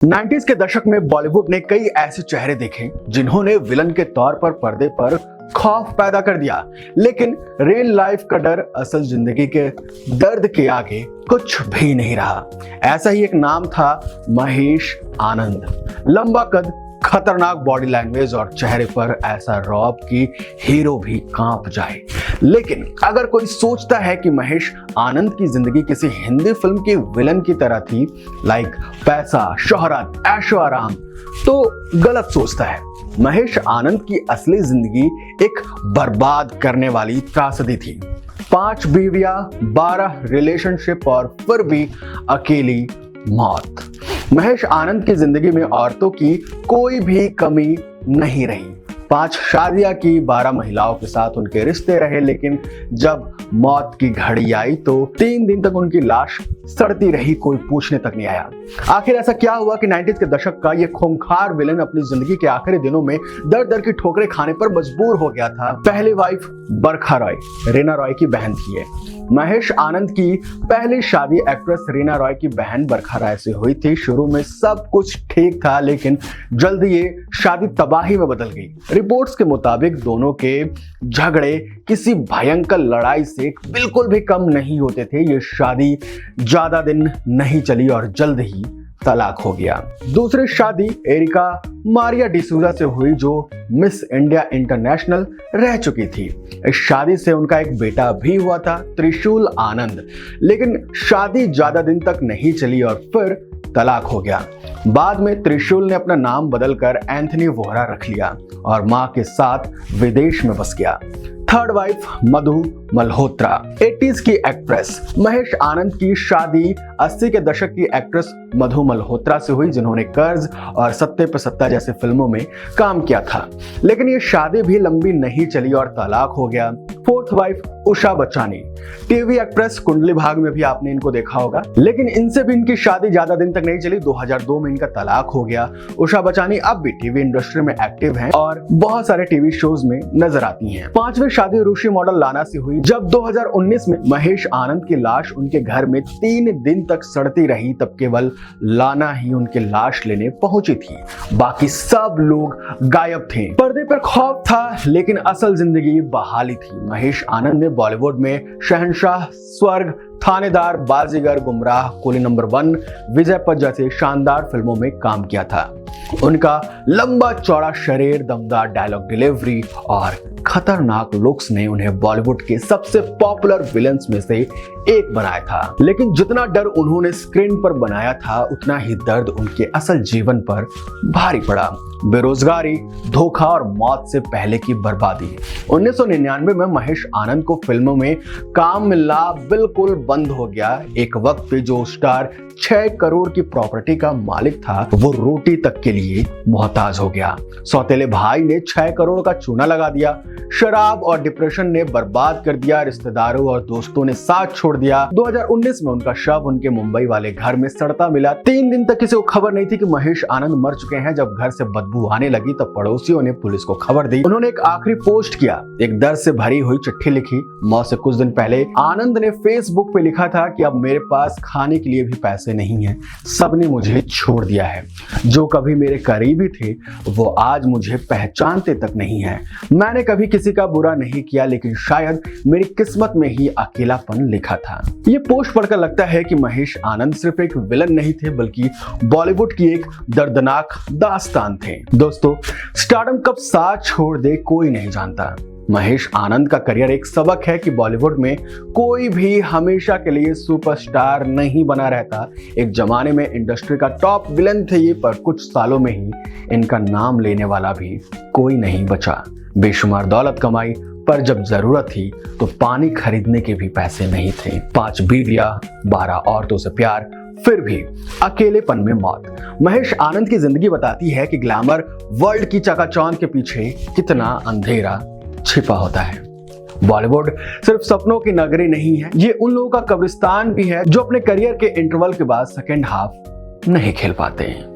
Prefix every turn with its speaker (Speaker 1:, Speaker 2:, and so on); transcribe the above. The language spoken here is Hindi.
Speaker 1: 90s के दशक में बॉलीवुड ने कई ऐसे चेहरे देखे जिन्होंने विलन के तौर पर पर्दे पर खौफ पैदा कर दिया, लेकिन रियल लाइफ का डर असल जिंदगी के दर्द के आगे कुछ भी नहीं रहा। ऐसा ही एक नाम था महेश आनंद। लंबा कद, खतरनाक बॉडी लैंग्वेज और चेहरे पर ऐसा रौब कि हीरो भी कांप जाए। लेकिन अगर कोई सोचता है कि महेश आनंद की जिंदगी किसी हिंदी फिल्म के विलन की तरह थी, लाइक पैसा, शोहरत, ऐशो आराम, तो गलत सोचता है। महेश आनंद की असली जिंदगी एक बर्बाद करने वाली त्रासदी थी। 5 बीवियां, 12 रिलेशनशिप और फिर भी अकेली मौत। महेश आनंद की जिंदगी में औरतों की कोई भी कमी नहीं रही। 5 शादियां की, 12 महिलाओं के साथ उनके रिश्ते रहे, लेकिन जब मौत की घड़ी आई तो 3 दिन तक उनकी लाश सड़ती रही, कोई पूछने तक नहीं आया। आखिर ऐसा क्या हुआ कि 90s के दशक का ये खूंखार विलन अपनी जिंदगी के आखिरी दिनों में दर दर की ठोकरें खाने पर मजबूर हो गया था। पहली वाइफ बरखा रॉय, रीना रॉय की बहन थी ये। महेश आनंद की पहली शादी एक्ट्रेस रीना रॉय की बहन बरखा रॉय से हुई थी। शुरू में सब कुछ ठीक था, लेकिन जल्द ये शादी तबाही में बदल गई। रिपोर्ट्स के मुताबिक दोनों के झगड़े किसी भयंकर लड़ाई से बिल्कुल भी कम नहीं होते थे। ये शादी ज्यादा दिन नहीं चली और जल्द ही तलाक हो गया। दूसरी शादी एरिका मारिया डिसूजा से हुई, जो मिस इंडिया इंटरनेशनल रह चुकी थी। इस शादी से उनका एक बेटा भी हुआ था, त्रिशूल आनंद। लेकिन शादी ज्यादा दिन तक नहीं चली और फिर तलाक हो गया। बाद में त्रिशूल ने अपना नाम बदलकर एंथनी वोहरा रख लिया और मां के साथ विदेश में बस गया। थर्ड वाइफ मधु मल्होत्रा, 80s की एक्ट्रेस। महेश आनंद की शादी 80 के दशक की एक्ट्रेस मधु मल्होत्रा से हुई, जिन्होंने कर्ज और सत्ते पे सत्ता जैसे फिल्मों में काम किया था। लेकिन ये शादी भी लंबी नहीं चली और तलाक हो गया। Fourth wife Usha Bachchani, TV actress, कुंडली भाग में भी आपने इनको देखा होगा, लेकिन इनसे भी इनकी शादी ज्यादा दिन तक नहीं चली। 2002 में इनका तलाक हो गया। उषा बच्चानी अब भी टीवी इंडस्ट्री में एक्टिव हैं और बहुत सारे टीवी शोज में नजर आती हैं। 5वीं शादी ऋषि मॉडल लाना से हुई। जब 2019 में महेश आनंद की लाश उनके घर में 3 दिन तक सड़ती रही, तब केवल लाना ही उनकी लाश लेने पहुंची थी। बाकी सब लोग गायब थे। पर्दे पर खौफ था, लेकिन असल जिंदगी बहाली थी। महेश आनंद ने बॉलीवुड में शहंशाह, स्वर्ग, थानेदार, बाजीगर, गुमराह, कुली नंबर 1, विजय पथ जैसे शानदार फिल्मों में काम किया था। उनका लंबा चौड़ा शरीर, दमदार डायलॉग डिलीवरी और खतरनाक लुक्स ने उन्हें बॉलीवुड के सबसे पॉपुलर विलन्स में से एक बनाया था। लेकिन जितना डर उन्होंने स्क्रीन पर बनाया था, उतना ही दर्द उनके असल जीवन पर भारी पड़ा। बेरोजगारी, धोखा और मौत से पहले की बर्बादी। 1999 में महेश आनंद को फिल्मों में काम मिलना बिल्कुल बंद हो गया। एक वक्त पे जो स्टार 6 करोड़ की प्रॉपर्टी का मालिक था, वो रोटी तक के लिए मोहताज हो गया। सौतेले भाई ने 6 करोड़ का चूना लगा दिया। शराब और डिप्रेशन ने बर्बाद कर दिया। रिश्तेदारों और दोस्तों ने साथ छोड़ दिया। 2019 में उनका शव उनके मुंबई वाले घर में सड़ता मिला। 3 दिन तक किसी को खबर नहीं थी कि महेश आनंद मर चुके हैं। जब घर से बदबू आने लगी, तब पड़ोसियों ने पुलिस को खबर दी। उन्होंने एक आखिरी पोस्ट किया, एक दर्द से भरी हुई चिट्ठी लिखी। मौत से कुछ दिन पहले आनंद ने फेसबुक पे लिखा था कि अब मेरे पास खाने के लिए भी पैसे नहीं है, सबने मुझे छोड़ दिया है। जो कभी मेरे करीबी थे, वो आज मुझे पहचानते तक नहीं है। मैंने कभी किसी का बुरा नहीं किया, लेकिन शायद मेरी किस्मत में ही अकेलापन लिखा था। ये पोस्ट पढ़कर लगता है कि महेश आनंद सिर्फ एक विलन नहीं थे, बल्कि बॉलीवुड की एक दर्दनाक दास्तान थे। दोस्तों, स्टारडम कब साथ छोड़ दे कोई नहीं जानता। महेश आनंद का करियर एक सबक है कि बॉलीवुड में कोई भी हमेशा के लिए सुपरस्टार नहीं बना रहता। एक जमाने में इंडस्ट्री का टॉप विलन थे ये, पर कुछ सालों में ही इनका नाम लेने वाला भी कोई नहीं बचा। बेशुमार दौलत कमाई, पर जब जरूरत थी तो पानी खरीदने के भी पैसे नहीं थे। 5 बीवियां, 12 औरतों से प्यार, फिर भी अकेलेपन में मौत। महेश आनंद की जिंदगी बताती है कि ग्लैमर वर्ल्ड की चकाचौंध के पीछे कितना अंधेरा छिपा होता है। बॉलीवुड सिर्फ सपनों की नगरी नहीं है, ये उन लोगों का कब्रिस्तान भी है जो अपने करियर के इंटरवल के बाद सेकेंड हाफ नहीं खेल पाते हैं।